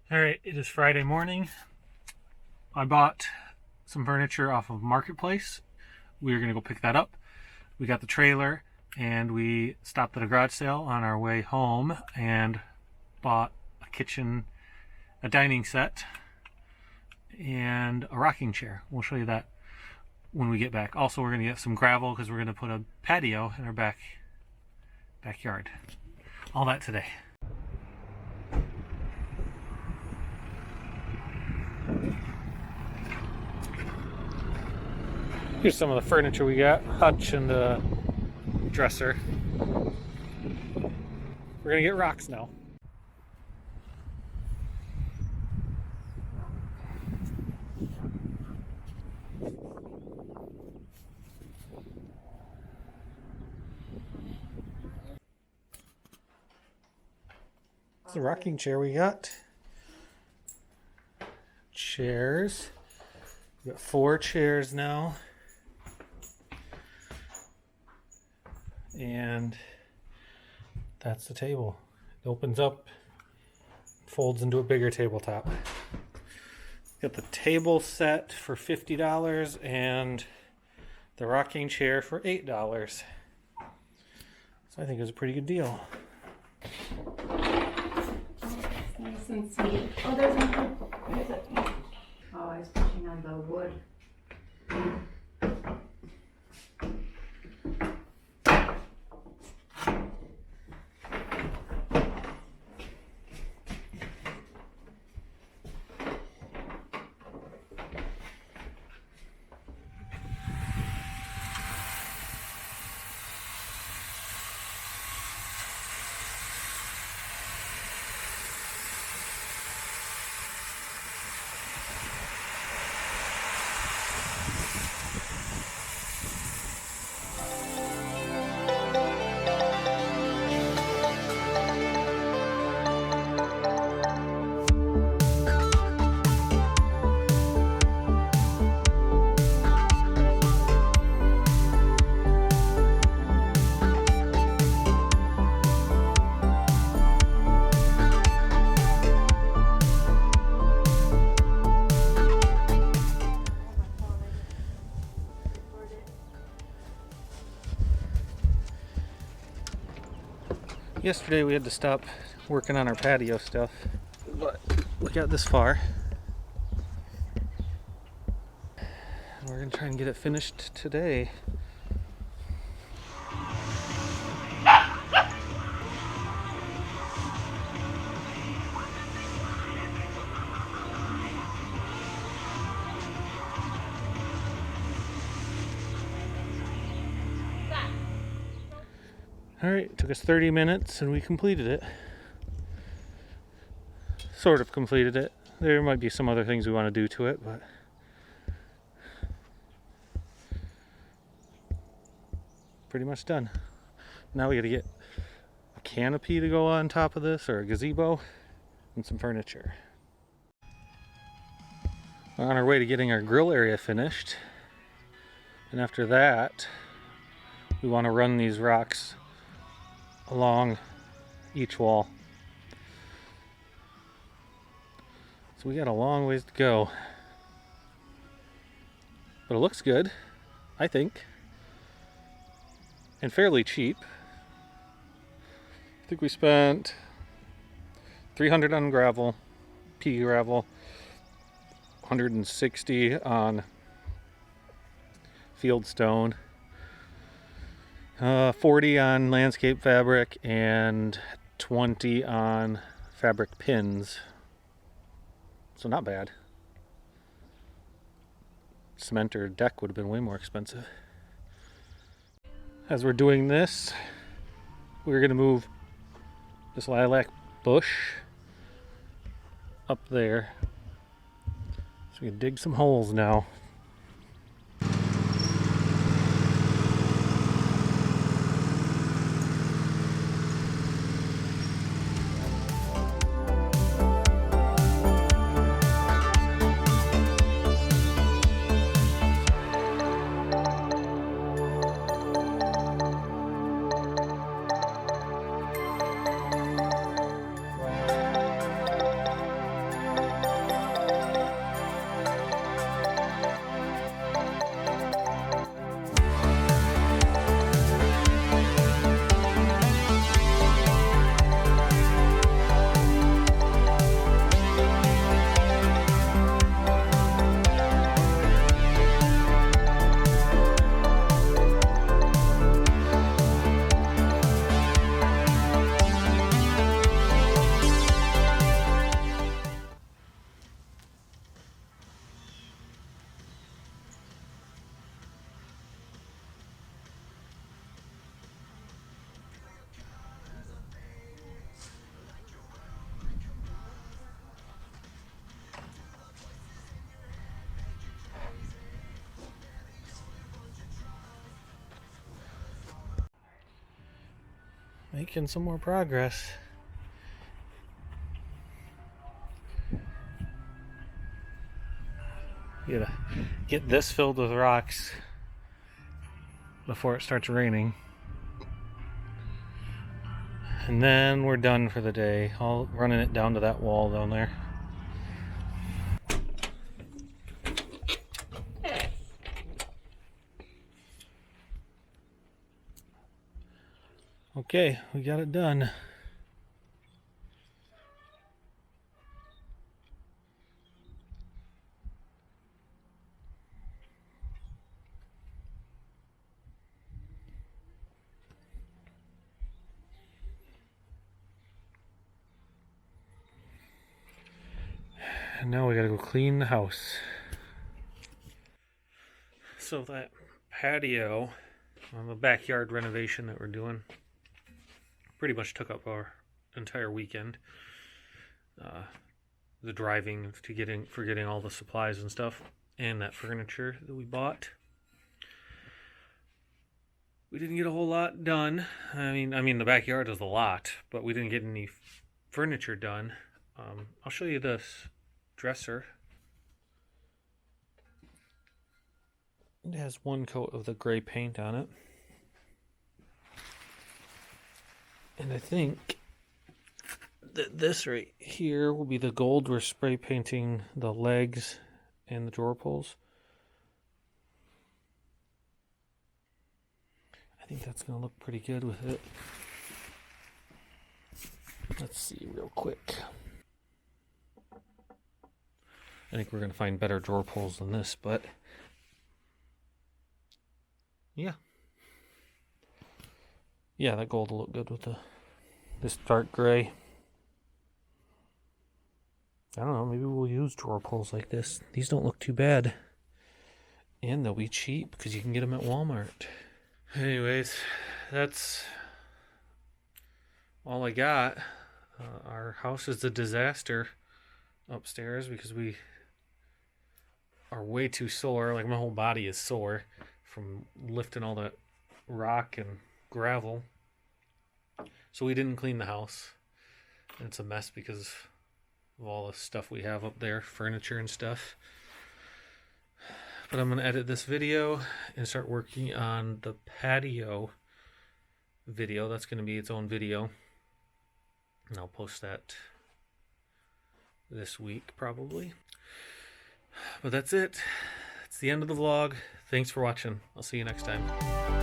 Alright, it is Friday morning. I bought some furniture off of Marketplace. We are going to go pick that up. We got the trailer and we stopped at a garage sale on our way home and bought a dining set, and a rocking chair. We'll show you that when we get back. Also, we're going to get some gravel because we're going to put a patio in our backyard. All that today. Here's some of the furniture we got. Hutch and a dresser. We're gonna get rocks now. It's the rocking chair we got. Chairs. We got 4 chairs now. And that's the table. It opens up, folds into a bigger tabletop. Got the table set for $50 and the rocking chair for $8. So I think it was a pretty good deal. Nice and sweet. Oh, there's another. Where is it? Oh, I was pushing on the wood. Yesterday we had to stop working on our patio stuff, but we got this far. We're gonna try and get it finished today. Alright, it took us 30 minutes and we completed it. Sort of completed it. There might be some other things we want to do to it, but pretty much done. Now we gotta get a canopy to go on top of this, or a gazebo, and some furniture. We're on our way to getting our grill area finished. And after that, we want to run these rocks along each wall. So we got a long ways to go. But it looks good, I think. And fairly cheap. I think we spent $300 on gravel, pea gravel, $160 on field stone, $40 on landscape fabric, and $20 on fabric pins. So not bad. Cement or deck would have been way more expensive. As we're doing this, we're going to move this lilac bush up there. So we can dig some holes now. Making some more progress. You gotta get this filled with rocks before it starts raining. And then we're done for the day. I'll running it down to that wall down there. Okay, we got it done. And now we gotta go clean the house. So that patio on the backyard renovation that we're doing pretty much took up our entire weekend. The driving to getting all the supplies and stuff, and that furniture that we bought. We didn't get a whole lot done. I mean the backyard is a lot, but we didn't get any furniture done. I'll show you this dresser. It has one coat of the gray paint on it. And I think that this right here will be the gold. We're spray painting the legs and the drawer pulls. I think that's going to look pretty good with it. Let's see real quick. I think we're going to find better drawer pulls than this, but yeah. Yeah, that gold will look good with this dark gray. I don't know, maybe we'll use drawer pulls like this. These don't look too bad. And they'll be cheap because you can get them at Walmart. Anyways, that's all I got. Our house is a disaster upstairs because we are way too sore. Like, my whole body is sore from lifting all that rock and gravel. So we didn't clean the house. And it's a mess because of all the stuff we have up there, furniture and stuff. But I'm going to edit this video and start working on the patio video. That's going to be its own video. And I'll post that this week probably. But that's it. It's the end of the vlog. Thanks for watching. I'll see you next time.